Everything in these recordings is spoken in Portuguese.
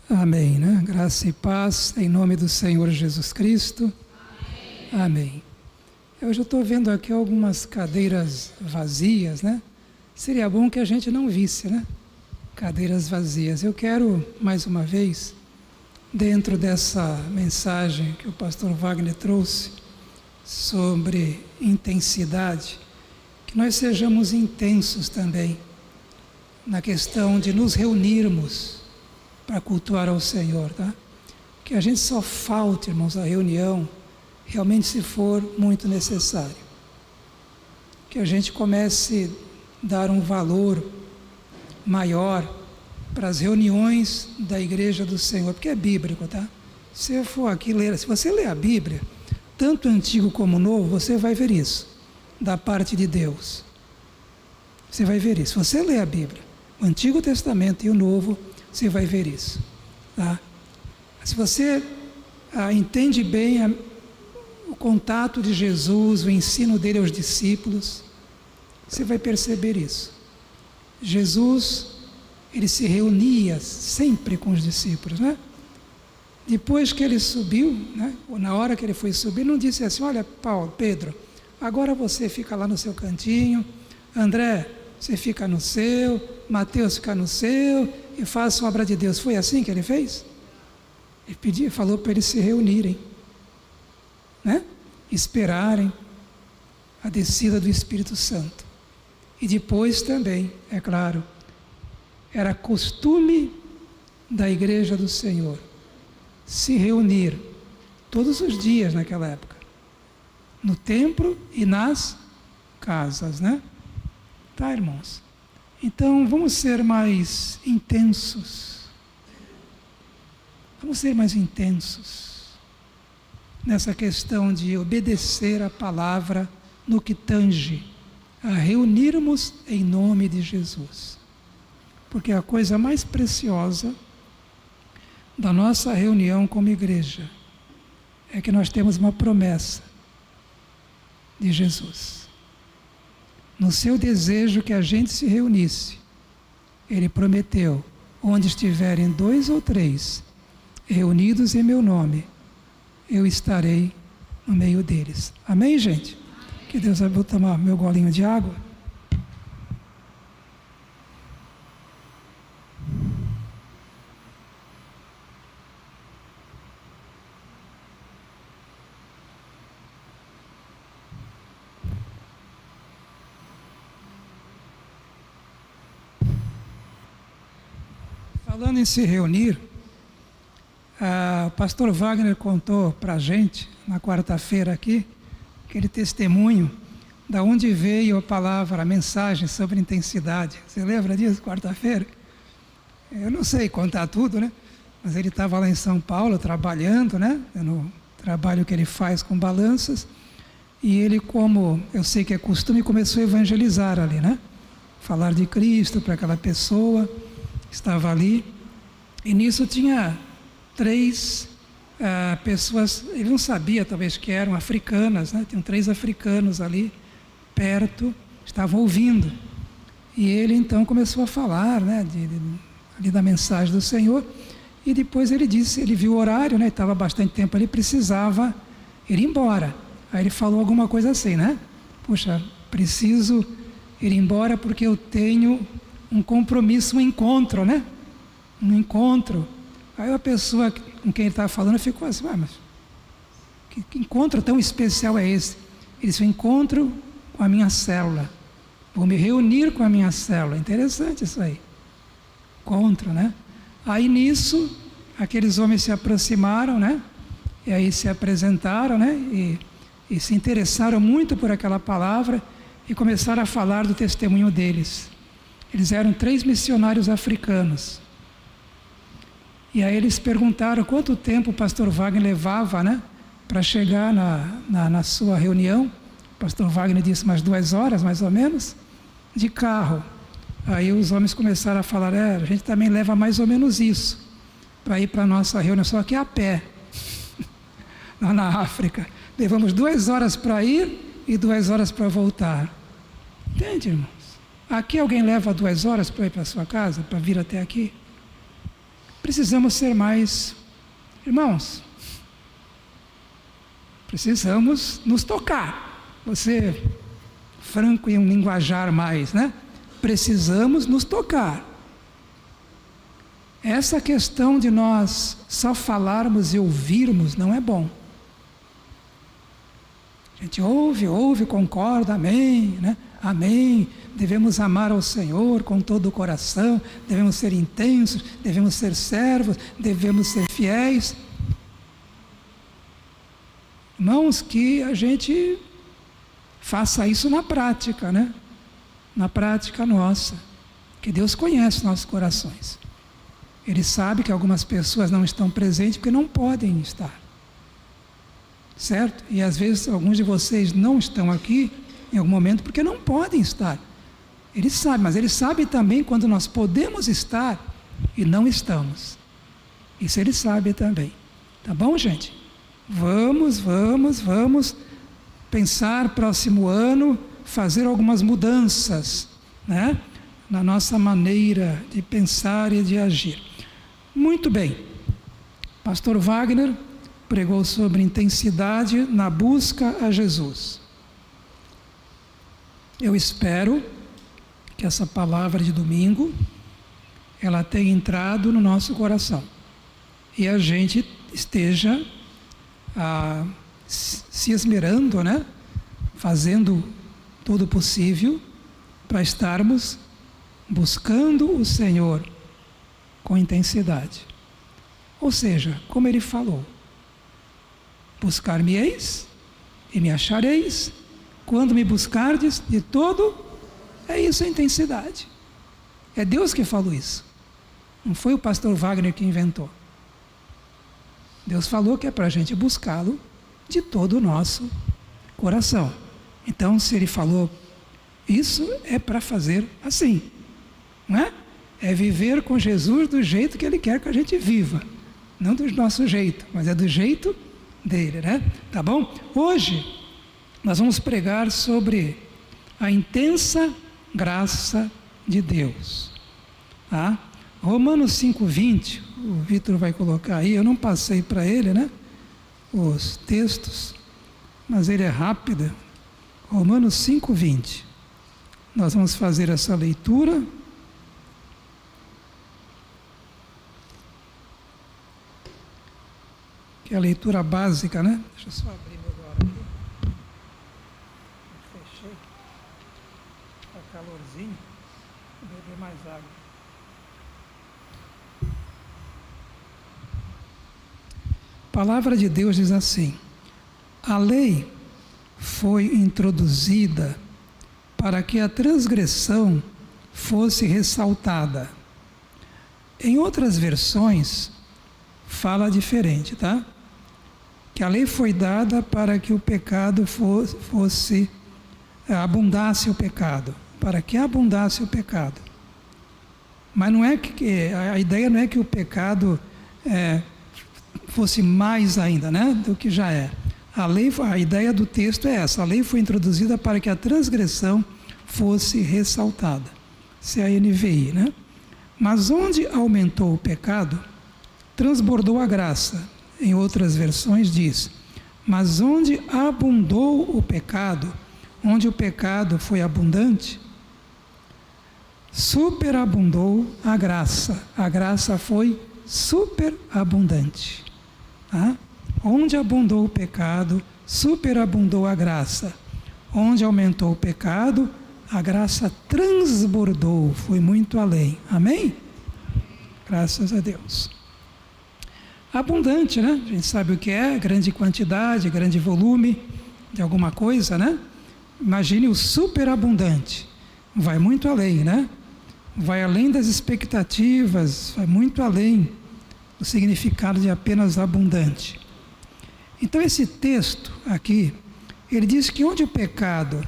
Amém, né? Graça e paz em nome do Senhor Jesus Cristo. Amém. Amém. Eu já estou vendo aqui algumas cadeiras vazias, né? Seria bom que a gente não visse, né? Cadeiras vazias. Eu quero, mais uma vez, dentro dessa mensagem que o pastor Wagner trouxe sobre intensidade, que nós sejamos intensos também na questão de nos reunirmos para cultuar ao Senhor, tá? Que a gente só falte, irmãos, à reunião, realmente se for muito necessário. Que a gente comece a dar um valor maior para as reuniões da Igreja do Senhor, porque é bíblico, tá? Se for aqui ler, se você ler a Bíblia, tanto Antigo como Novo, você vai ver isso, da parte de Deus. Você vai ver isso. Se você ler a Bíblia, o Antigo Testamento e o Novo, você vai ver isso, tá? Se você entende bem o contato de Jesus, o ensino dele aos discípulos, você vai perceber isso. Jesus, ele se reunia sempre com os discípulos, né? Depois que ele subiu, né? Na hora que ele foi subir, não disse assim: olha, Paulo, Pedro, agora você fica lá no seu cantinho, André, você fica no seu, Mateus fica no seu, e faça a obra de Deus. Foi assim que ele fez? Ele falou para eles se reunirem, né? Esperarem a descida do Espírito Santo. E depois também, é claro, era costume da Igreja do Senhor se reunir todos os dias naquela época, no templo e nas casas, né? Tá, irmãos? Então, vamos ser mais intensos. Vamos ser mais intensos nessa questão de obedecer a palavra no que tange a reunirmos em nome de Jesus. Porque a coisa mais preciosa da nossa reunião como igreja é que nós temos uma promessa de Jesus. No seu desejo que a gente se reunisse, ele prometeu: onde estiverem 2 ou 3 reunidos em meu nome, eu estarei no meio deles. Amém, gente? Amém. Que Deus abençoe. Vou tomar meu golinho de água. Falando em se reunir, o pastor Wagner contou para a gente, na quarta-feira aqui, aquele testemunho, da onde veio a palavra, a mensagem sobre intensidade. Você lembra disso, quarta-feira? Eu não sei contar tudo, né? Mas ele estava lá em São Paulo trabalhando, né? No trabalho que ele faz com balanças. E ele, como eu sei que é costume, começou a evangelizar ali, né? Falar de Cristo para aquela pessoa. Estava ali, e nisso tinha 3 pessoas, ele não sabia talvez que eram africanas, né? Tinham 3 africanos ali, perto, estavam ouvindo. E ele então começou a falar, né, ali da mensagem do Senhor, e depois ele disse, ele viu o horário, né, estava bastante tempo ali, precisava ir embora. Aí ele falou alguma coisa assim, né? Puxa, preciso ir embora porque eu tenho um compromisso, um encontro, né? Um encontro. Aí a pessoa com quem ele estava falando ficou assim: mas que encontro tão especial é esse? Ele disse: encontro com a minha célula. Vou me reunir com a minha célula. Interessante isso aí. Encontro, né? Aí nisso, aqueles homens se aproximaram, né? E aí se apresentaram, né? E se interessaram muito por aquela palavra e começaram a falar do testemunho deles. Eles eram 3 missionários africanos. E aí eles perguntaram quanto tempo o pastor Wagner levava, né, para chegar na sua reunião. O pastor Wagner disse umas 2 horas, mais ou menos, de carro. Aí os homens começaram a falar: a gente também leva mais ou menos isso, para ir para a nossa reunião, só que a pé, lá na África. Levamos 2 horas para ir e 2 horas para voltar. Entende, irmãos? Aqui alguém leva 2 horas para ir para a sua casa, para vir até aqui? precisamos ser mais, irmãos, precisamos nos tocar. Você, franco em um linguajar mais, né? Precisamos nos tocar. Essa questão de nós só falarmos e ouvirmos não é bom. A gente ouve, concorda, amém, né? Amém. Devemos amar ao Senhor com todo o coração, devemos ser intensos, devemos ser servos, devemos ser fiéis. Irmãos, que a gente faça isso na prática, né? Na prática nossa. Que Deus conhece nossos corações. Ele sabe que algumas pessoas não estão presentes porque não podem estar. Certo? E às vezes alguns de vocês não estão aqui em algum momento porque não podem estar. Ele sabe, mas Ele sabe também quando nós podemos estar e não estamos. Isso Ele sabe também. Tá bom, gente? Vamos pensar próximo ano, fazer algumas mudanças, né? Na nossa maneira de pensar e de agir. Muito bem. Pastor Wagner pregou sobre intensidade na busca a Jesus. Eu espero que essa palavra de domingo ela tenha entrado no nosso coração e a gente esteja se esmerando, né? Fazendo todo o possível para estarmos buscando o Senhor com intensidade. Ou seja, como Ele falou, buscar-me-eis e me achareis, quando me buscardes de todo. É isso a intensidade. É Deus que falou isso. Não foi o pastor Wagner que inventou. Deus falou que é para a gente buscá-lo de todo o nosso coração. Então, se Ele falou isso, é para fazer assim. Não é? É viver com Jesus do jeito que Ele quer que a gente viva. Não do nosso jeito, mas é do jeito dele, né? Tá bom? Hoje, nós vamos pregar sobre a intensa graça de Deus. Tá? Romanos 5:20, o Vitor vai colocar aí, eu não passei para ele, né? Os textos, mas ele é rápido. Romanos 5:20. Nós vamos fazer essa leitura. Que é a leitura básica, né? Deixa eu só abrir meu agora aqui. Fechei. Está calorzinho. Vou beber mais água. A palavra de Deus diz assim: a lei foi introduzida para que a transgressão fosse ressaltada. Em outras versões, fala diferente, tá? Que a lei foi dada para que o pecado abundasse o pecado, para que abundasse o pecado. Mas não é que a ideia não é que o pecado fosse mais ainda, né, do que já é. A ideia do texto é essa: a lei foi introduzida para que a transgressão fosse ressaltada. Isso é a NVI, né? Mas onde aumentou o pecado, transbordou a graça. Em outras versões diz: mas onde abundou o pecado, onde o pecado foi abundante, superabundou a graça foi superabundante. Tá? Onde abundou o pecado, superabundou a graça. Onde aumentou o pecado, a graça transbordou, foi muito além. Amém? Graças a Deus. Abundante, né? A gente sabe o que é, grande quantidade, grande volume de alguma coisa, né? Imagine o superabundante. Vai muito além, né? Vai além das expectativas, vai muito além do significado de apenas abundante. Então esse texto aqui, ele diz que onde o pecado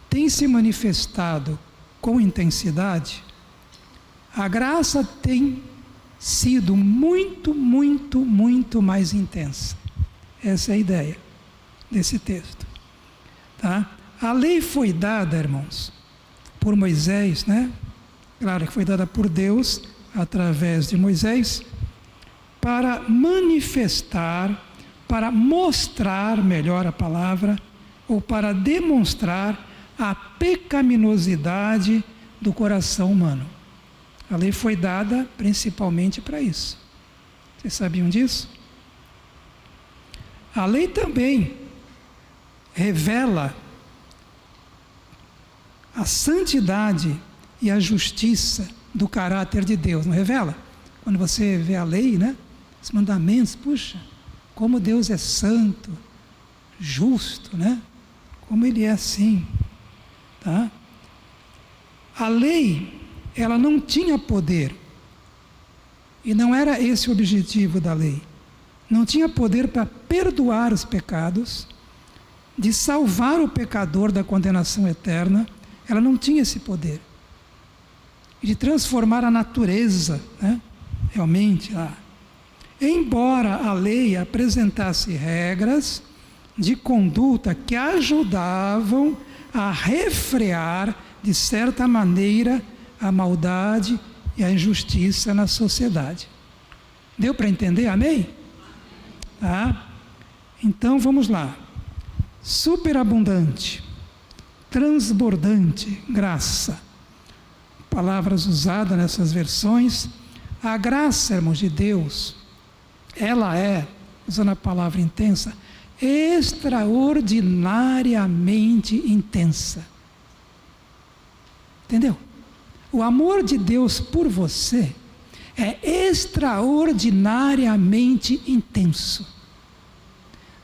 tem se manifestado com intensidade, a graça tem sido muito mais intensa. Essa é a ideia desse texto. Tá? A lei foi dada, irmãos, por Moisés, né? Claro que foi dada por Deus através de Moisés, para manifestar, para mostrar, melhor a palavra, ou para demonstrar a pecaminosidade do coração humano. A lei foi dada principalmente para isso. Vocês sabiam disso? A lei também revela a santidade e a justiça do caráter de Deus, não revela? Quando você vê a lei, né? Os mandamentos, puxa, como Deus é santo, justo, né? Como Ele é assim, tá? A lei, ela não tinha poder, e não era esse o objetivo da lei. Não tinha poder para perdoar os pecados, de salvar o pecador da condenação eterna. Ela não tinha esse poder. E de transformar a natureza, né? Realmente lá. Embora a lei apresentasse regras de conduta que ajudavam a refrear, de certa maneira, a maldade e a injustiça na sociedade. Deu para entender? Amém? Tá? Então vamos lá. Superabundante, transbordante, graça. Palavras usadas nessas versões. A graça, irmãos, de Deus, ela é, usando a palavra intensa, extraordinariamente intensa. Entendeu? O amor de Deus por você é extraordinariamente intenso.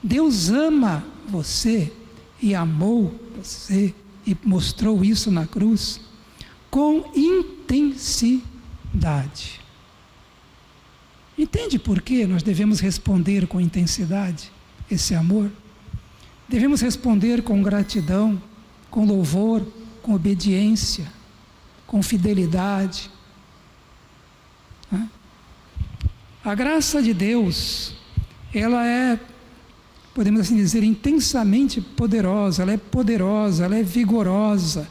Deus ama você e amou você e mostrou isso na cruz com intensidade. Entende por que nós devemos responder com intensidade esse amor? Devemos responder com gratidão, com louvor, com obediência, com fidelidade. A graça de Deus, ela é, podemos assim dizer, intensamente poderosa, ela é vigorosa,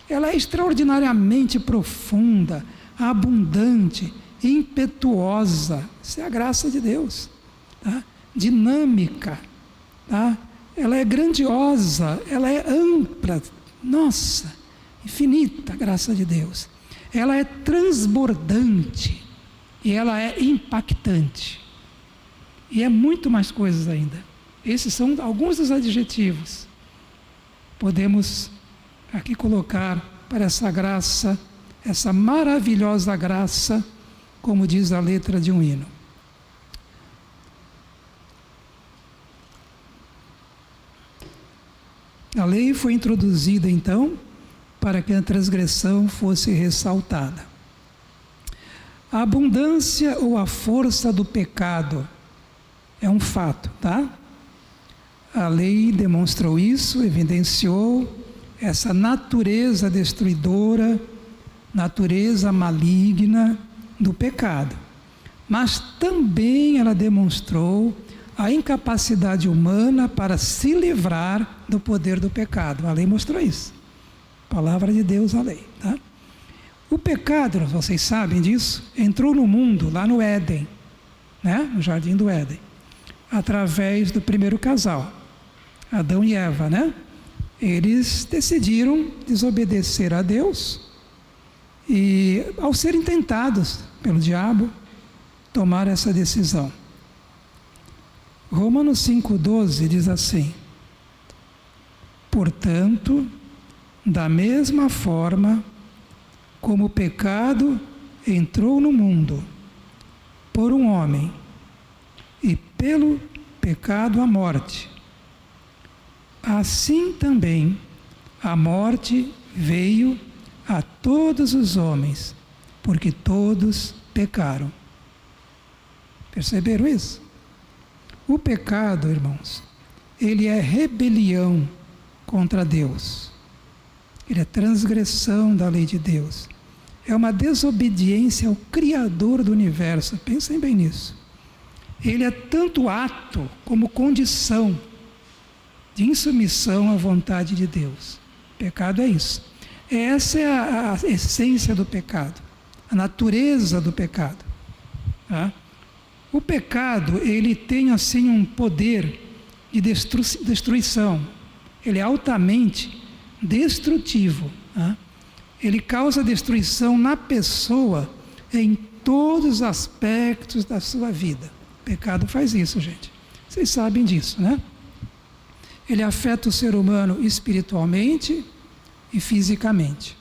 ela é extraordinariamente profunda, abundante, impetuosa. Isso é a graça de Deus, tá? Dinâmica, tá? Ela é grandiosa, ela é ampla, nossa, infinita a graça de Deus. Ela é transbordante e ela é impactante. E é muito mais coisas ainda. Esses são alguns dos adjetivos. Podemos aqui colocar para essa graça, essa maravilhosa graça, como diz a letra de um hino. A lei foi introduzida então para que a transgressão fosse ressaltada. A abundância ou a força do pecado é um fato, tá? A lei demonstrou isso, evidenciou essa natureza destruidora, natureza maligna do pecado. Mas também ela demonstrou a incapacidade humana para se livrar do poder do pecado. A lei mostrou isso. Palavra de Deus, a lei, tá? O pecado, vocês sabem disso, entrou no mundo, lá no Éden, né? No jardim do Éden, através do primeiro casal, Adão e Eva, né? Eles decidiram desobedecer a Deus e, ao serem tentados pelo diabo, tomaram essa decisão. Romanos 5,12 diz assim: portanto, da mesma forma como o pecado entrou no mundo por um homem, e pelo pecado a morte, assim também a morte veio a todos os homens, porque todos pecaram. Perceberam isso? O pecado, irmãos, ele é rebelião contra Deus. Ele é transgressão da lei de Deus. É uma desobediência ao Criador do universo. Pensem bem nisso. Ele é tanto ato como condição de insubmissão à vontade de Deus. O pecado é isso. Essa é a essência do pecado, a natureza do pecado. Tá? O pecado, ele tem assim um poder de destruição. Ele é altamente destrutivo. Tá? Ele causa destruição na pessoa em todos os aspectos da sua vida. O pecado faz isso, gente. Vocês sabem disso, né? Ele afeta o ser humano espiritualmente e fisicamente.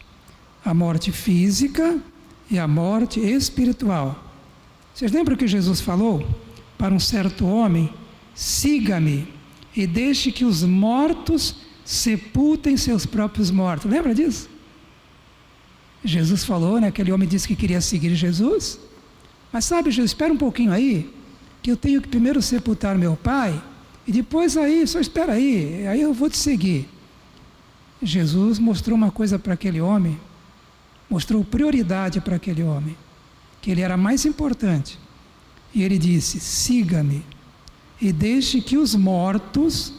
A morte física e a morte espiritual. Vocês lembram que Jesus falou para um certo homem: siga-me e deixe que os mortos sepultem seus próprios mortos. Lembra disso? Jesus falou, né? Aquele homem disse que queria seguir Jesus. Mas sabe, Jesus, espera um pouquinho aí, que eu tenho que primeiro sepultar meu pai, e depois aí, só espera aí eu vou te seguir. Jesus mostrou uma coisa para aquele homem, mostrou prioridade para aquele homem, que ele era mais importante. E ele disse: siga-me e deixe que os mortos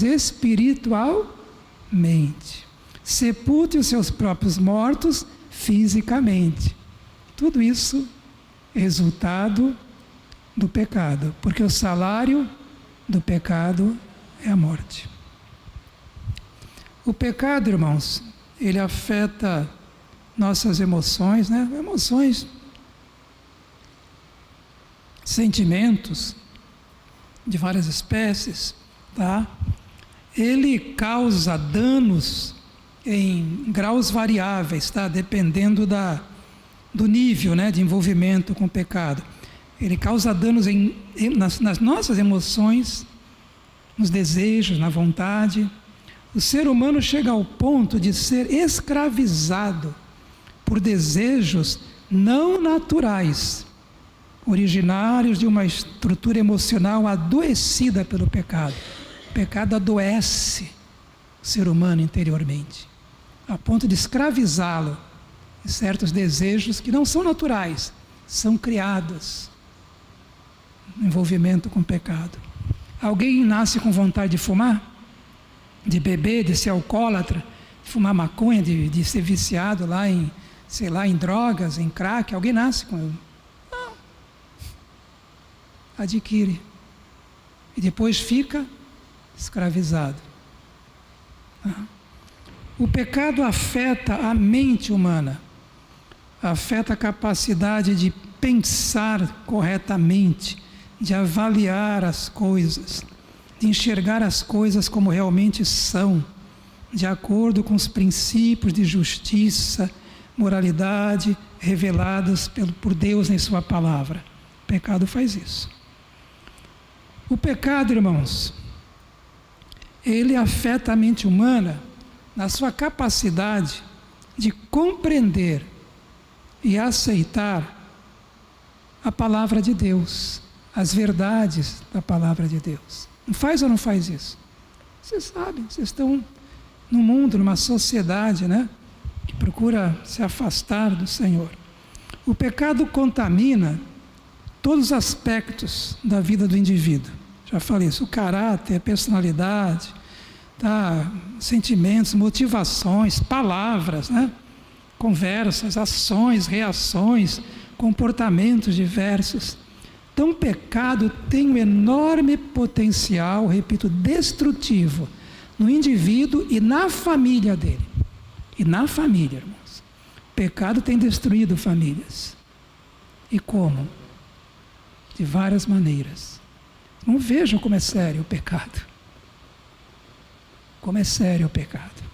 espiritualmente, sepulte os seus próprios mortos fisicamente. Tudo isso é resultado do pecado, porque o salário do pecado é a morte. O pecado, irmãos, ele afeta nossas emoções, né? Emoções, sentimentos de várias espécies, tá? Ele causa danos em graus variáveis, tá? Dependendo do nível, né, de envolvimento com o pecado. Ele causa danos nas nossas emoções, nos desejos, na vontade. O ser humano chega ao ponto de ser escravizado por desejos não naturais, originários de uma estrutura emocional adoecida pelo pecado. O pecado adoece o ser humano interiormente, a ponto de escravizá-lo de certos desejos que não são naturais, são criados no envolvimento com o pecado. Alguém nasce com vontade de fumar, de beber, de ser alcoólatra, de fumar maconha, de ser viciado lá em, sei lá, em drogas, em crack? Alguém nasce com... Não. Adquire. E depois fica escravizado. O pecado afeta a mente humana, afeta a capacidade de pensar corretamente, de avaliar as coisas, de enxergar as coisas como realmente são, de acordo com os princípios de justiça, moralidade revelados por Deus em sua palavra. O pecado faz isso. O pecado, irmãos, ele afeta a mente humana na sua capacidade de compreender e aceitar a palavra de Deus, as verdades da palavra de Deus. Não faz ou não faz isso? Vocês sabem, vocês estão num mundo, numa sociedade, né, que procura se afastar do Senhor. O pecado contamina todos os aspectos da vida do indivíduo. Já falei isso, o caráter, a personalidade, tá, sentimentos, motivações, palavras, né, conversas, ações, reações, comportamentos diversos. Então, o pecado tem um enorme potencial, repito, destrutivo no indivíduo e na família dele. E na família, irmãos. O pecado tem destruído famílias. E como? De várias maneiras. Não vejam como é sério o pecado. Como é sério o pecado.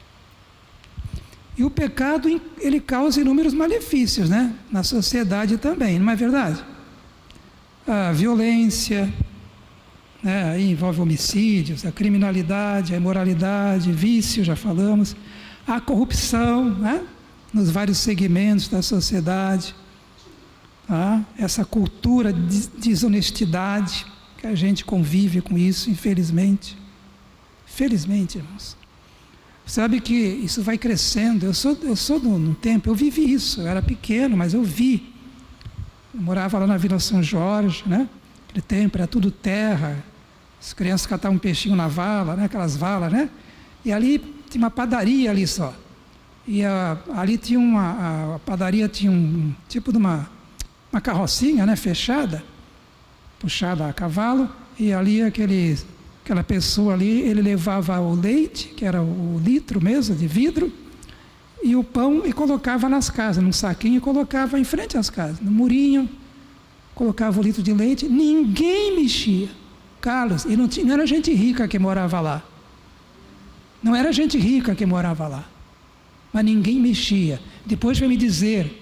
E o pecado, ele causa inúmeros malefícios, né? Na sociedade também, não é verdade? A violência, né? Aí envolve homicídios, a criminalidade, a imoralidade, vício, já falamos, a corrupção, né? Nos vários segmentos da sociedade, tá? Essa cultura de desonestidade, que a gente convive com isso, infelizmente. Felizmente, irmãos. Sabe que isso vai crescendo. Eu sou num tempo, eu vivi isso. Eu era pequeno, mas eu vi. Eu morava lá na Vila São Jorge, né? Aquele tempo era tudo terra. As crianças catavam um peixinho na vala, né? Aquelas valas, né? E ali tinha uma padaria ali só. E ali tinha a padaria tinha um tipo de uma uma carrocinha, né, fechada, puxada a cavalo, e ali aquela pessoa ali, ele levava o leite, que era o litro mesmo, de vidro, e o pão, e colocava nas casas, num saquinho, e colocava em frente às casas, no murinho, colocava o litro de leite, ninguém mexia. Carlos, e não era gente rica que morava lá. Não era gente rica que morava lá. Mas ninguém mexia. Depois vai me dizer,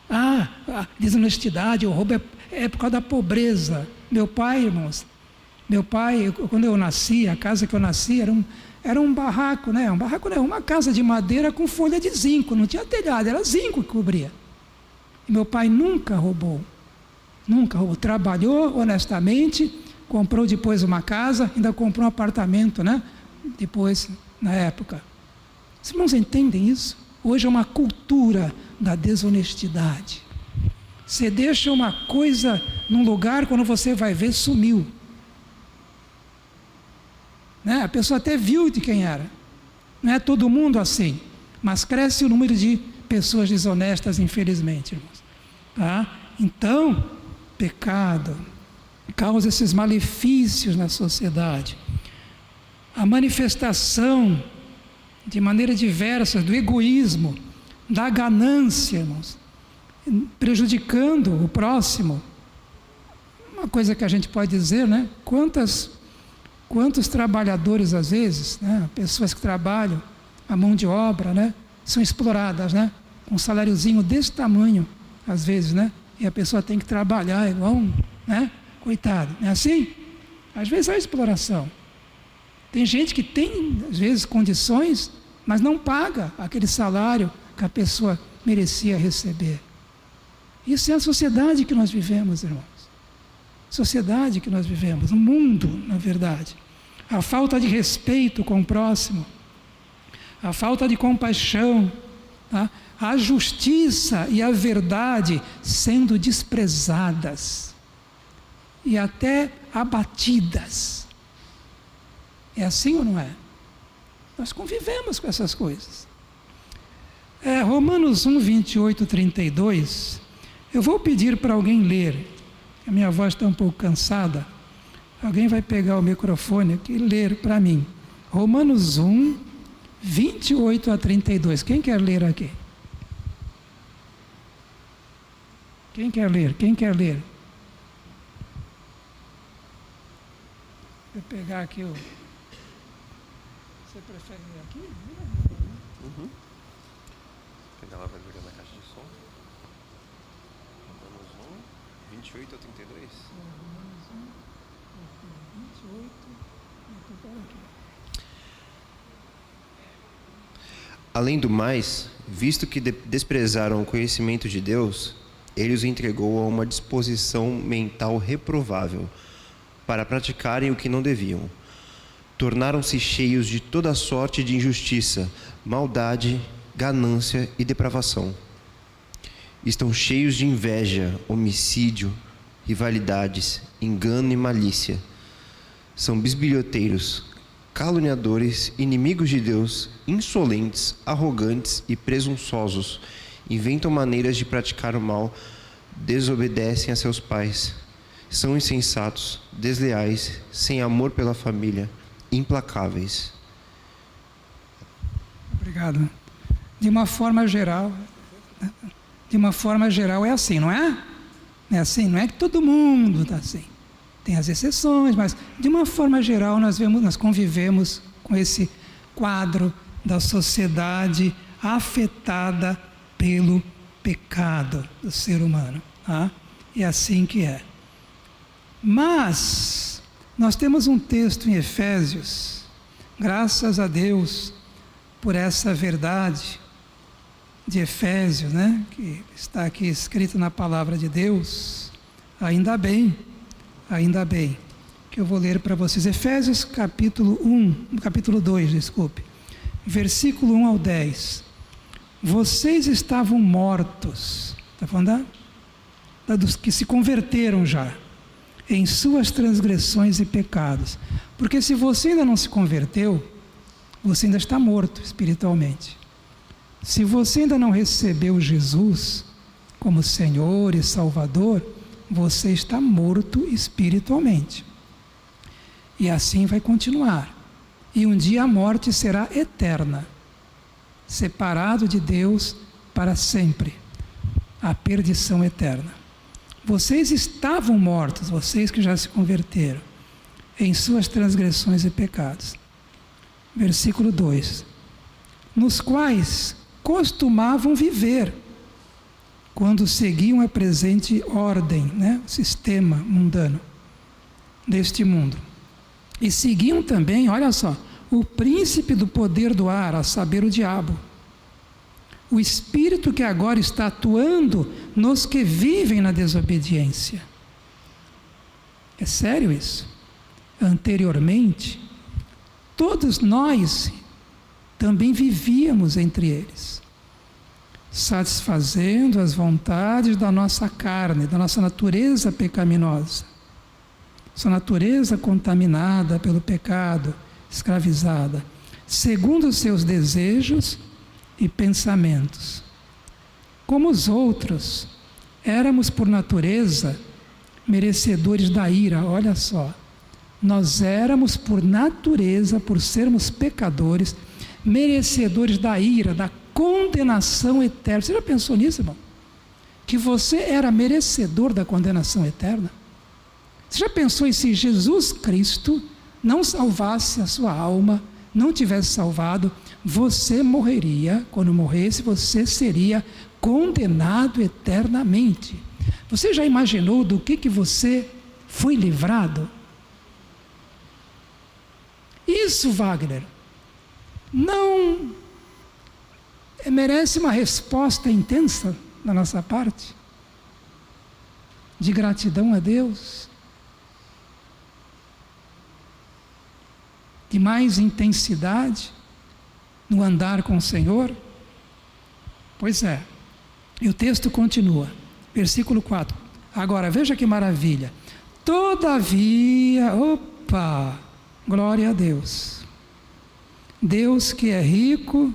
a desonestidade, o roubo é por causa da pobreza. Meu pai, irmãos, quando eu nasci, a casa que eu nasci era um barraco, né? Um barraco não, uma casa de madeira com folha de zinco, não tinha telhado, era zinco que cobria. E meu pai nunca roubou. Nunca roubou. Trabalhou honestamente, comprou depois uma casa, ainda comprou um apartamento, né? Depois, na época. Os irmãos entendem isso? Hoje é uma cultura da desonestidade. Você deixa uma coisa num lugar, quando você vai ver, sumiu. Né? A pessoa até viu de quem era. Não é todo mundo assim, mas cresce o número de pessoas desonestas, infelizmente, irmãos. Tá? Então, pecado causa esses malefícios na sociedade. A manifestação de maneira diversa do egoísmo, da ganância, irmãos, prejudicando o próximo. Uma coisa que a gente pode dizer, né? Quantos trabalhadores, às vezes, né? Pessoas que trabalham, a mão de obra, né? São exploradas, né? Com um saláriozinho desse tamanho, às vezes, né? E a pessoa tem que trabalhar igual né? Coitado, não é assim? Às vezes é exploração. Tem gente que tem, às vezes, condições, mas não paga aquele salário que a pessoa merecia receber. Isso é a sociedade que nós vivemos, irmãos. Sociedade que nós vivemos, o mundo, na verdade. A falta de respeito com o próximo, a falta de compaixão, tá? A justiça e a verdade sendo desprezadas e até abatidas. É assim ou não é? Nós convivemos com essas coisas. Romanos 1, 28, 32. Eu vou pedir para alguém ler. A minha voz está um pouco cansada. Alguém vai pegar o microfone aqui e ler para mim. Romanos 1, 28 a 32. Quem quer ler aqui? Quem quer ler? Quem quer ler? Vou pegar aqui o... Você prefere ler aqui? Uhum. Pegar lá, vai ligar na caixa de som. Romanos 1, 28 a 32. Romanos 1, 28. Eu estou aqui. Além do mais, visto que desprezaram o conhecimento de Deus, ele os entregou a uma disposição mental reprovável, para praticarem o que não deviam. Tornaram-se cheios de toda sorte de injustiça, maldade, ganância e depravação. Estão cheios de inveja, homicídio, rivalidades, engano e malícia. São bisbilhoteiros, caluniadores, inimigos de Deus, insolentes, arrogantes e presunçosos. Inventam maneiras de praticar o mal, desobedecem a seus pais. São insensatos, desleais, sem amor pela família, implacáveis. Obrigado. De uma forma geral é assim, não é? Não é assim, não é que todo mundo está assim. Tem as exceções, mas de uma forma geral nós convivemos com esse quadro da sociedade afetada pelo pecado do ser humano. Tá? É assim que é. Mas nós temos um texto em Efésios, graças a Deus por essa verdade de Efésios, né, que está aqui escrito na palavra de Deus. Ainda bem, que eu vou ler para vocês. Efésios capítulo 2, versículo 1 ao 10. Vocês estavam mortos, está falando dos que se converteram já, em suas transgressões e pecados. Porque se você ainda não se converteu, você ainda está morto espiritualmente. Se você ainda não recebeu Jesus como Senhor e Salvador, você está morto espiritualmente. E assim vai continuar. E um dia a morte será eterna, separado de Deus para sempre, a perdição eterna. Vocês estavam mortos, vocês que já se converteram, em suas transgressões e pecados. Versículo 2. Nos quais costumavam viver, quando seguiam a presente ordem, o sistema mundano deste mundo. E seguiam também, olha só, o príncipe do poder do ar, a saber, o diabo. O espírito que agora está atuando nos que vivem na desobediência. É sério isso? Anteriormente, todos nós também vivíamos entre eles, satisfazendo as vontades da nossa carne, da nossa natureza pecaminosa, essa natureza contaminada pelo pecado, escravizada, segundo os seus desejos e pensamentos. Como os outros, éramos por natureza merecedores da ira. Olha só, nós éramos por natureza, por sermos pecadores, merecedores da ira, da condenação eterna. Você já pensou nisso, irmão? Que você era merecedor da condenação eterna? Você já pensou em se Jesus Cristo não salvasse a sua alma, não tivesse salvado, você morreria? Quando morresse, você seria condenado eternamente. Você já imaginou do que você foi livrado? Isso, Wagner, não merece uma resposta intensa da nossa parte, de gratidão a Deus, de mais intensidade no andar com o Senhor? Pois é, e o texto continua, versículo 4. Agora, veja que maravilha. Todavia, glória a Deus. Deus que é rico,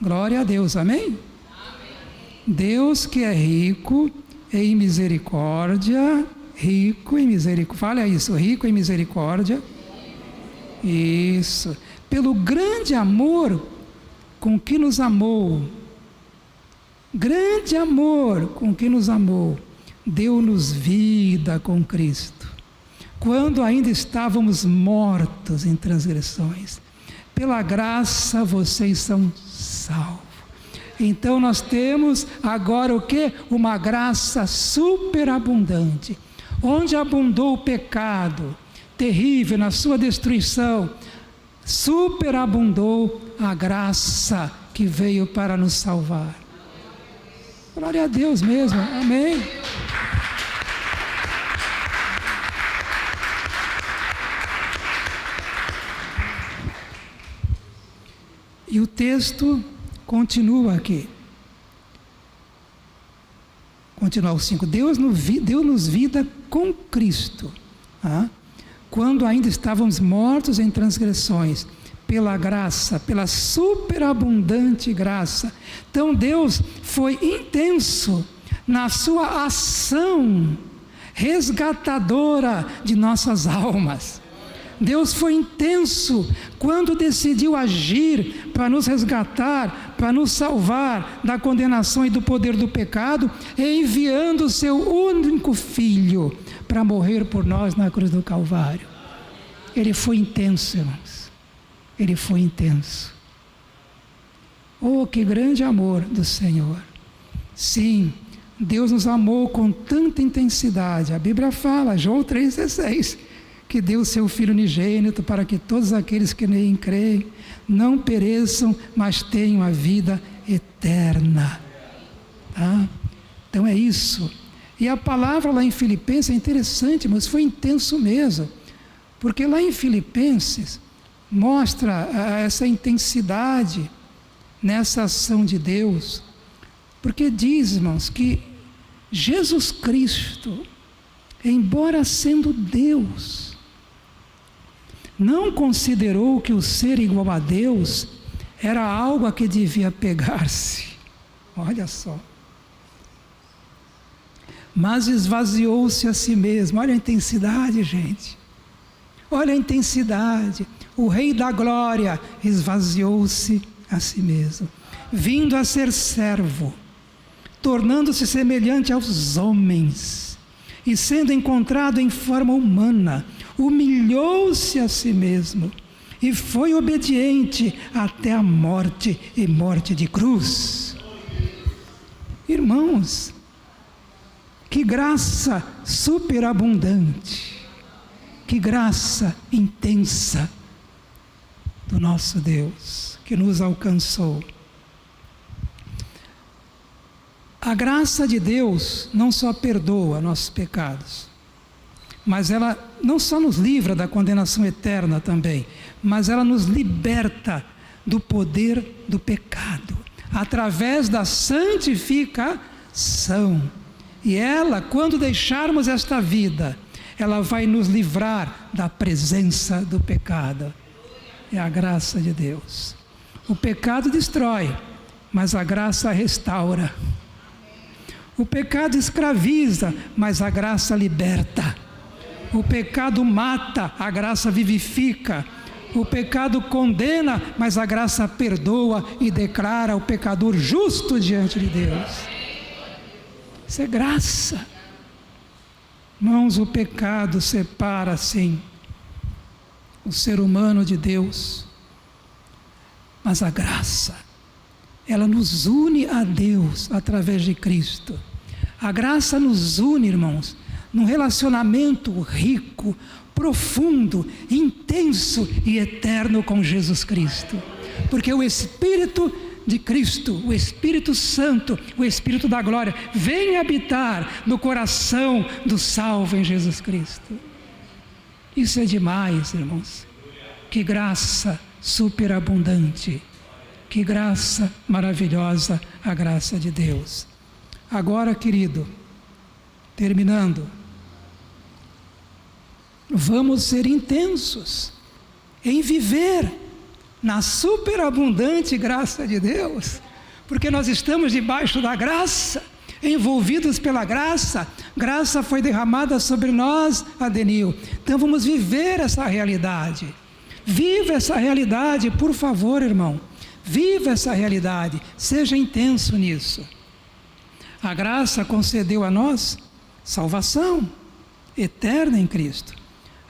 glória a Deus, amém? Amém. Deus que é rico em misericórdia, fala isso, rico em misericórdia. Isso, pelo grande amor com que nos amou, deu-nos vida com Cristo, quando ainda estávamos mortos em transgressões. Pela graça vocês são salvos. Então nós temos agora o quê? Uma graça superabundante. Onde abundou o pecado terrível na sua destruição, superabundou a graça que veio para nos salvar. Glória a Deus mesmo, amém. E o texto continua aqui. Continua o 5. Deu-nos vida com Cristo, quando ainda estávamos mortos em transgressões, pela graça, pela superabundante graça. Então Deus foi intenso na sua ação resgatadora de nossas almas. Deus foi intenso quando decidiu agir para nos resgatar, para nos salvar da condenação e do poder do pecado, enviando o seu único Filho para morrer por nós na cruz do Calvário. Ele foi intenso, irmãos. Ele foi intenso. Oh, que grande amor do Senhor. Sim, Deus nos amou com tanta intensidade. A Bíblia fala, João 3,16, que deu o seu Filho unigênito para que todos aqueles que nele creem não pereçam, mas tenham a vida eterna. Então é isso. E a palavra lá em Filipenses é interessante, mas foi intenso mesmo. Porque lá em Filipenses mostra essa intensidade nessa ação de Deus. Porque diz, irmãos, que Jesus Cristo, embora sendo Deus, não considerou que o ser igual a Deus era algo a que devia pegar-se. Olha só. mas esvaziou-se a si mesmo. Olha a intensidade, gente. Olha a intensidade. O Rei da Glória esvaziou-se a si mesmo, vindo a ser servo, tornando-se semelhante aos homens, e sendo encontrado em forma humana, humilhou-se a si mesmo, e foi obediente até a morte, e morte de cruz. Irmãos, que graça superabundante, que graça intensa do nosso Deus, que nos alcançou. A graça de Deus não só perdoa nossos pecados, mas ela não só nos livra da condenação eterna também, mas ela nos liberta do poder do pecado, através da santificação. E ela, quando deixarmos esta vida, ela vai nos livrar da presença do pecado. É a graça de Deus. O pecado destrói, mas a graça restaura. O pecado escraviza, mas a graça liberta. O pecado mata, a graça vivifica. O pecado condena, mas a graça perdoa e declara o pecador justo diante de Deus. Isso é graça. Irmãos, o pecado separa, sim, o ser humano de Deus, mas a graça, ela nos une a Deus através de Cristo. A graça nos une, irmãos, num relacionamento rico, profundo, intenso e eterno com Jesus Cristo. Porque o Espírito de Cristo, o Espírito Santo, o Espírito da glória, vem habitar no coração do salvo em Jesus Cristo. Isso é demais, irmãos. Que graça superabundante, que graça maravilhosa, a graça de Deus. Agora, querido, terminando, vamos ser intensos em viver na superabundante graça de Deus, porque nós estamos debaixo da graça, envolvidos pela graça. Graça foi derramada sobre nós, Adenil. Então vamos viver essa realidade. Viva essa realidade, por favor, irmão. Viva essa realidade, seja intenso nisso. A graça concedeu a nós salvação eterna em Cristo.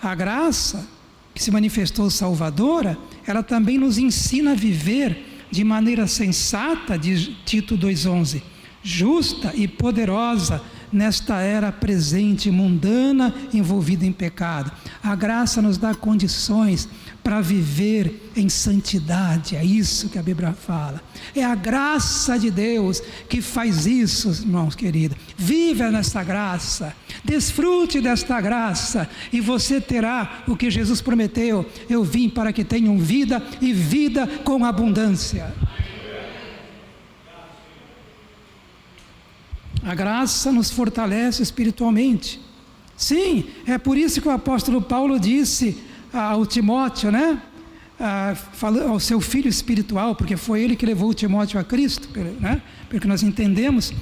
A graça que se manifestou salvadora, ela também nos ensina a viver de maneira sensata, diz Tito 2,11, justa e poderosa nesta era presente, mundana, envolvida em pecado. A graça nos dá condições para viver em santidade, é isso que a Bíblia fala. É a graça de Deus que faz isso, irmãos queridos. Viva nessa graça, desfrute desta graça, e você terá o que Jesus prometeu: eu vim para que tenham vida e vida com abundância. A graça nos fortalece espiritualmente. Sim, é por isso que o apóstolo Paulo disse ao Timóteo, né? Ao seu filho espiritual, porque foi ele que levou o Timóteo a Cristo, né? Porque nós entendemos,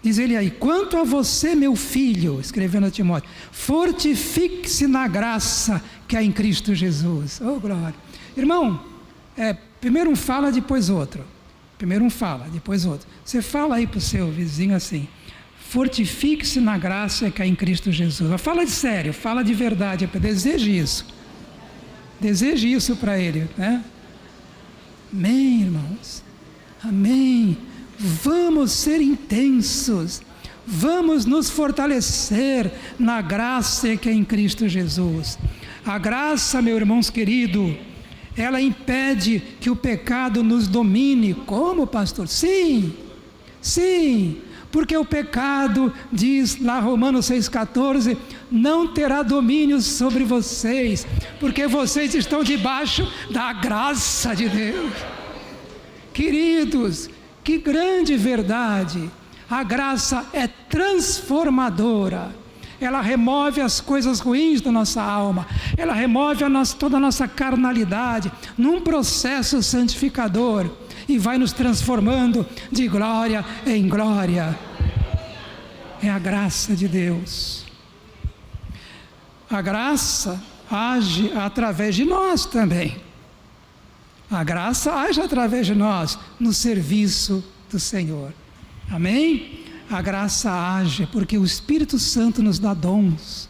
diz ele aí: quanto a você, meu filho, escrevendo a Timóteo, fortifique-se na graça que há em Cristo Jesus. Oh, glória! Irmão, primeiro um fala, depois outro. Primeiro um fala, depois outro. Você fala aí para o seu vizinho assim: fortifique-se na graça que há em Cristo Jesus. Mas fala de sério, fala de verdade, deseje isso. Deseje isso para ele, né? Amém, irmãos? Amém. Vamos ser intensos. Vamos nos fortalecer na graça que é em Cristo Jesus. A graça, meus irmãos queridos, ela impede que o pecado nos domine. Como, pastor? Sim, porque o pecado, diz lá Romanos 6,14, não terá domínio sobre vocês, porque vocês estão debaixo da graça de Deus. Queridos, que grande verdade! A graça é transformadora. Ela remove as coisas ruins da nossa alma, ela remove toda a nossa carnalidade num processo santificador e vai nos transformando de glória em glória. é a graça de Deus. A graça age através de nós também. A graça age através de nós no serviço do Senhor. Amém? A graça age porque o Espírito Santo nos dá dons.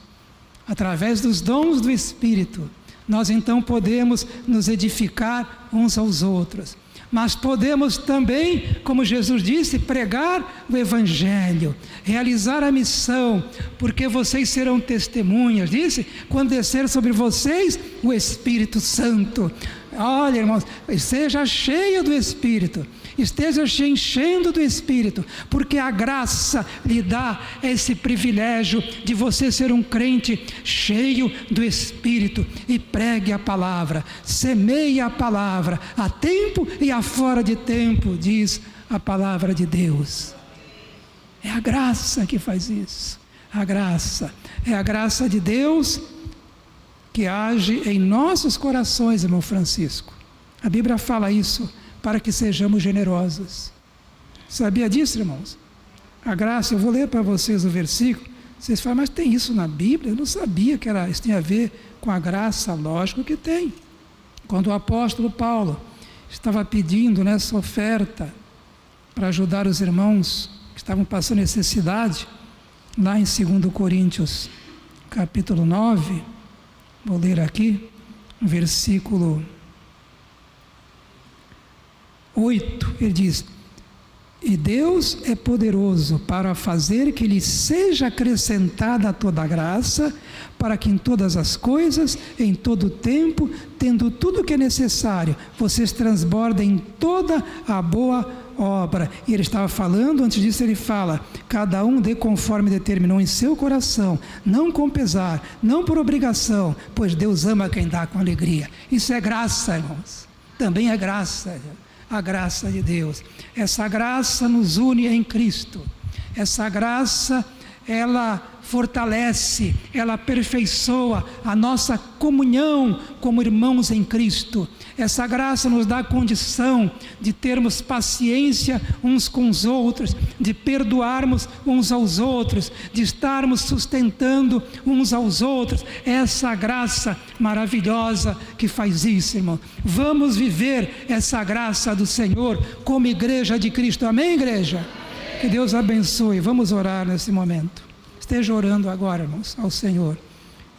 Através dos dons do Espírito, nós então podemos nos edificar uns aos outros. Mas podemos também, como Jesus disse, pregar o Evangelho, realizar a missão, porque vocês serão testemunhas, disse, quando descer sobre vocês o Espírito Santo. Olha, irmãos, seja cheio do Espírito, esteja se enchendo do Espírito, porque a graça lhe dá esse privilégio de você ser um crente cheio do Espírito e pregue a palavra, semeie a palavra a tempo e a fora de tempo, diz a palavra de Deus. É a graça que faz isso. A graça é a graça de Deus que age em nossos corações, irmão Francisco. A Bíblia fala isso, para que sejamos generosos. Sabia disso, irmãos? A graça, eu vou ler para vocês o versículo. Vocês falam, mas tem isso na Bíblia? Eu não sabia que isso tinha a ver com a graça. Lógico que tem. Quando o apóstolo Paulo estava pedindo nessa oferta para ajudar os irmãos que estavam passando necessidade, lá em 2 Coríntios, capítulo 9, vou ler aqui, versículo 8, ele diz: e Deus é poderoso para fazer que lhe seja acrescentada toda a graça, para que em todas as coisas, em todo o tempo, tendo tudo o que é necessário, vocês transbordem toda a boa obra. E ele estava falando, antes disso ele fala, cada um dê conforme determinou em seu coração, não com pesar, não por obrigação, pois Deus ama quem dá com alegria. Isso é graça, irmãos, também é graça, a graça de Deus. Essa graça nos une em Cristo. Essa graça, ela fortalece, ela aperfeiçoa a nossa comunhão como irmãos em Cristo. Essa graça nos dá a condição de termos paciência uns com os outros, de perdoarmos uns aos outros, de estarmos sustentando uns aos outros. Essa graça maravilhosa que faz isso, irmão. Vamos viver essa graça do Senhor como igreja de Cristo. Amém, igreja? Que Deus abençoe. Vamos orar nesse momento. Esteja orando agora, irmãos, ao Senhor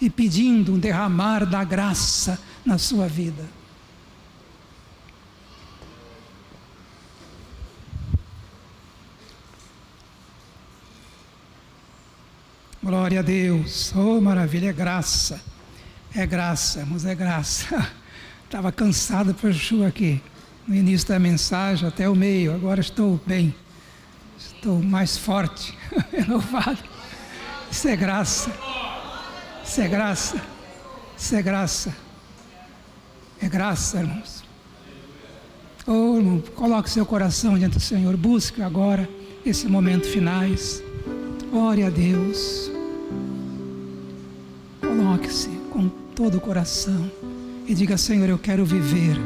e pedindo um derramar da graça na sua vida. Glória a Deus, oh maravilha, é graça, irmãos, é graça. Estava cansado para o chuva aqui, no início da mensagem até o meio, agora estou bem, estou mais forte, renovado. Isso é graça, isso é graça, isso é graça, é graça, irmãos. Oh, irmão, coloque seu coração diante do Senhor, busque agora esse momento finais, ore a Deus. Coloque-se com todo o coração e diga: Senhor, eu quero viver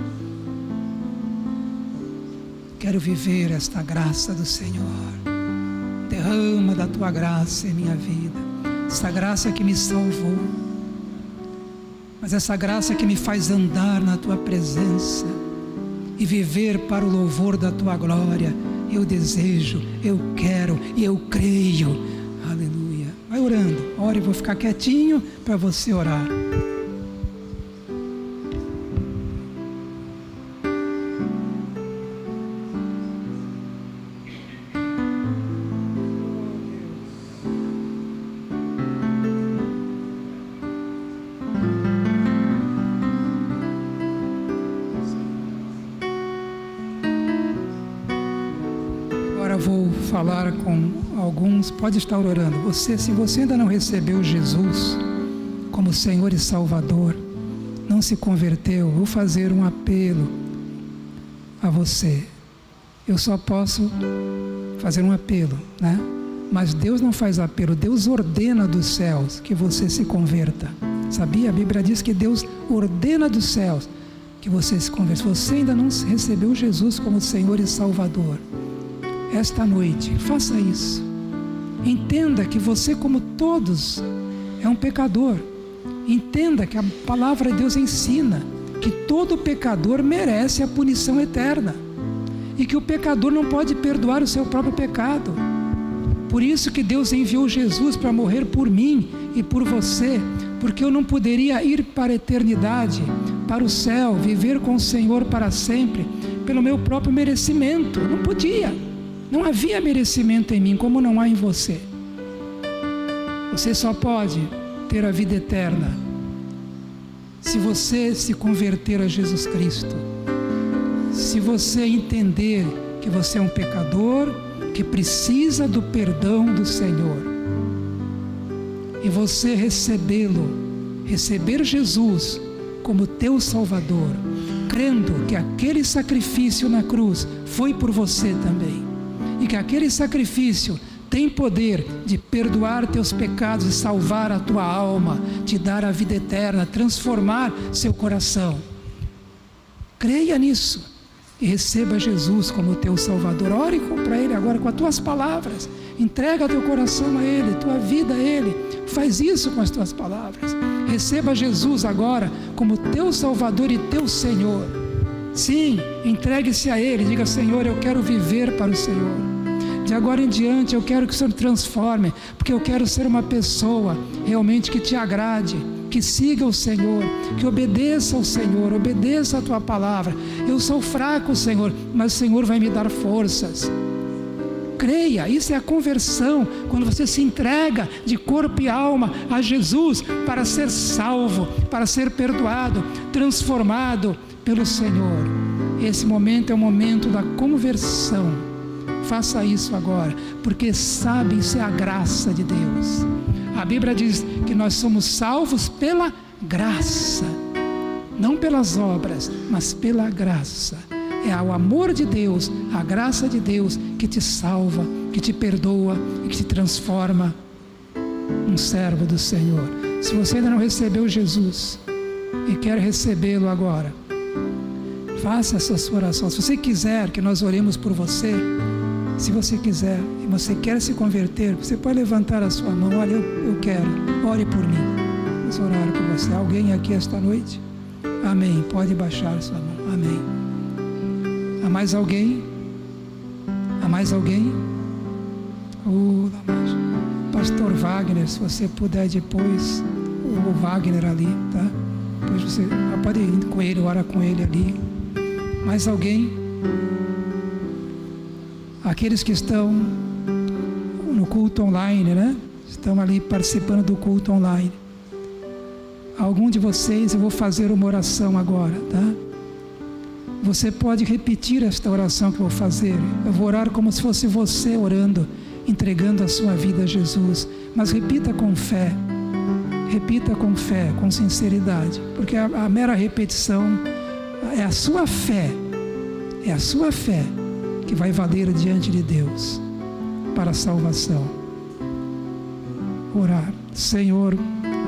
esta graça do Senhor. Derrama da tua graça em minha vida, essa graça que me salvou, mas essa graça que me faz andar na tua presença e viver para o louvor da tua glória. Eu desejo, eu quero e eu creio. Aleluia. Vai orando, ore, eu vou ficar quietinho para você orar. Agora vou falar com alguns, pode estar orando. Se você ainda não recebeu Jesus como Senhor e Salvador, não se converteu, vou fazer um apelo a você. Eu só posso fazer um apelo, né? Mas Deus não faz apelo, Deus ordena dos céus que você se converta. Sabia? A Bíblia diz que Deus ordena dos céus que você se converta. Se você ainda não recebeu Jesus como Senhor e Salvador, esta noite, faça isso. Entenda que você, como todos, é um pecador. Entenda que a palavra de Deus ensina que todo pecador merece a punição eterna e que o pecador não pode perdoar o seu próprio pecado. Por isso que Deus enviou Jesus para morrer por mim e por você, porque eu não poderia ir para a eternidade, para o céu, viver com o Senhor para sempre, pelo meu próprio merecimento. Não podia. Não havia merecimento em mim, como não há em você. Você só pode ter a vida eterna se você se converter a Jesus Cristo. Se você entender que você é um pecador, que precisa do perdão do Senhor, e você recebê-lo, receber Jesus como teu Salvador, crendo que aquele sacrifício na cruz foi por você também, e que aquele sacrifício tem poder de perdoar teus pecados e salvar a tua alma, te dar a vida eterna, transformar seu coração. Creia nisso e receba Jesus como teu Salvador. Ore para Ele agora com as tuas palavras. Entrega teu coração a Ele, tua vida a Ele. Faz isso com as tuas palavras. Receba Jesus agora como teu Salvador e teu Senhor. Sim, entregue-se a Ele. Diga: Senhor, eu quero viver para o Senhor. De agora em diante eu quero que o Senhor me transforme, porque eu quero ser uma pessoa realmente que te agrade, que siga o Senhor, que obedeça ao Senhor, obedeça a tua palavra. Eu sou fraco, Senhor, mas o Senhor vai me dar forças. Creia, isso é a conversão, quando você se entrega de corpo e alma a Jesus para ser salvo, para ser perdoado, transformado pelo Senhor. Esse momento é o momento da conversão. Faça isso agora, porque sabe, isso é a graça de Deus. A Bíblia diz que nós somos salvos pela graça, não pelas obras, mas pela graça. É o amor de Deus, a graça de Deus que te salva, que te perdoa e que te transforma um servo do Senhor. Se você ainda não recebeu Jesus e quer recebê-lo agora, faça essa sua oração. Se você quiser que nós oremos por você, se você quiser e você quer se converter, você pode levantar a sua mão. Olha, eu quero, ore por mim. Vamos orar por você. Alguém aqui esta noite? Amém. Pode baixar a sua mão. Amém. Há mais alguém? Há mais alguém? Pastor Wagner, se você puder depois, o Wagner ali, tá? Depois você pode ir com ele, ora com ele ali. Mais alguém? Aqueles que estão no culto online, né? Estão ali participando do culto online. Algum de vocês, eu vou fazer uma oração agora, tá? Você pode repetir esta oração que eu vou fazer. Eu vou orar como se fosse você orando, entregando a sua vida a Jesus. Mas repita com fé. Repita com fé, com sinceridade. Porque a mera repetição é a sua fé. É a sua fé que vai valer diante de Deus para a salvação. Orar. Senhor,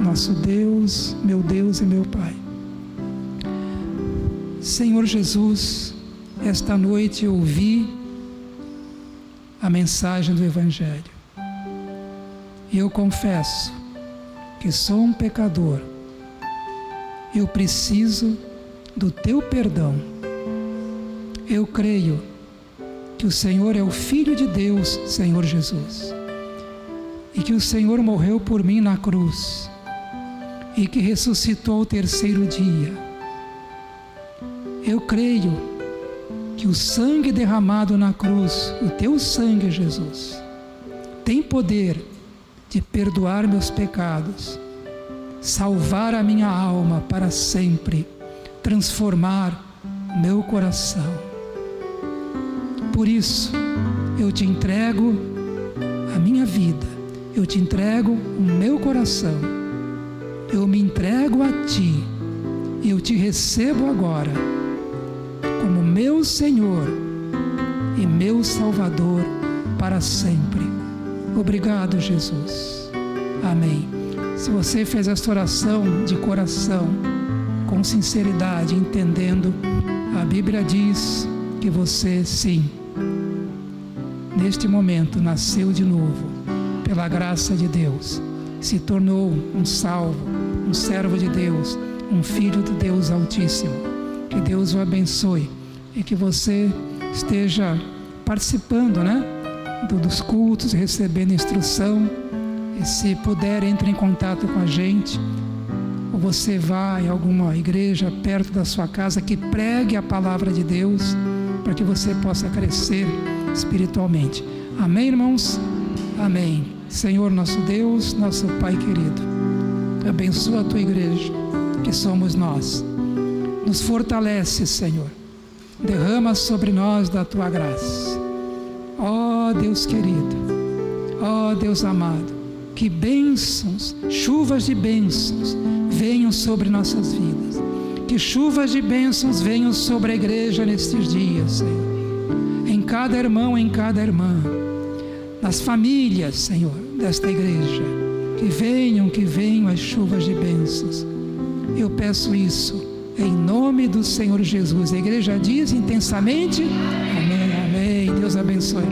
nosso Deus, meu Deus e meu Pai. Senhor Jesus, esta noite eu ouvi a mensagem do Evangelho. E eu confesso que sou um pecador. Eu preciso do Teu perdão. Eu creio que o Senhor é o Filho de Deus, Senhor Jesus, e que o Senhor morreu por mim na cruz, e que ressuscitou ao terceiro dia. Eu creio que o sangue derramado na cruz, o Teu sangue, Jesus, tem poder de perdoar meus pecados, salvar a minha alma para sempre, transformar meu coração. Por isso, eu te entrego a minha vida, eu te entrego o meu coração, eu me entrego a Ti, e eu te recebo agora como meu Senhor e meu Salvador para sempre. Obrigado, Jesus. Amém. Se você fez esta oração de coração, com sinceridade, entendendo, a Bíblia diz que você, sim, neste momento, nasceu de novo pela graça de Deus, se tornou um salvo, um servo de Deus, um filho de Deus Altíssimo. Que Deus o abençoe e que você esteja participando, né, dos cultos, recebendo instrução. E se puder, entre em contato com a gente. Ou você vá em alguma igreja perto da sua casa que pregue a palavra de Deus, para que você possa crescer espiritualmente. Amém, irmãos? Amém. Senhor nosso Deus, nosso Pai querido, abençoa a tua igreja, que somos nós. Nos fortalece, Senhor. Derrama sobre nós da tua graça. Ó Deus querido, ó Deus amado, que bênçãos, chuvas de bênçãos venham sobre nossas vidas. Que chuvas de bênçãos venham sobre a igreja nestes dias, Senhor. Em cada irmão, em cada irmã. Nas famílias, Senhor, desta igreja. Que venham as chuvas de bênçãos. Eu peço isso em nome do Senhor Jesus. A igreja diz intensamente: amém, amém. Deus abençoe.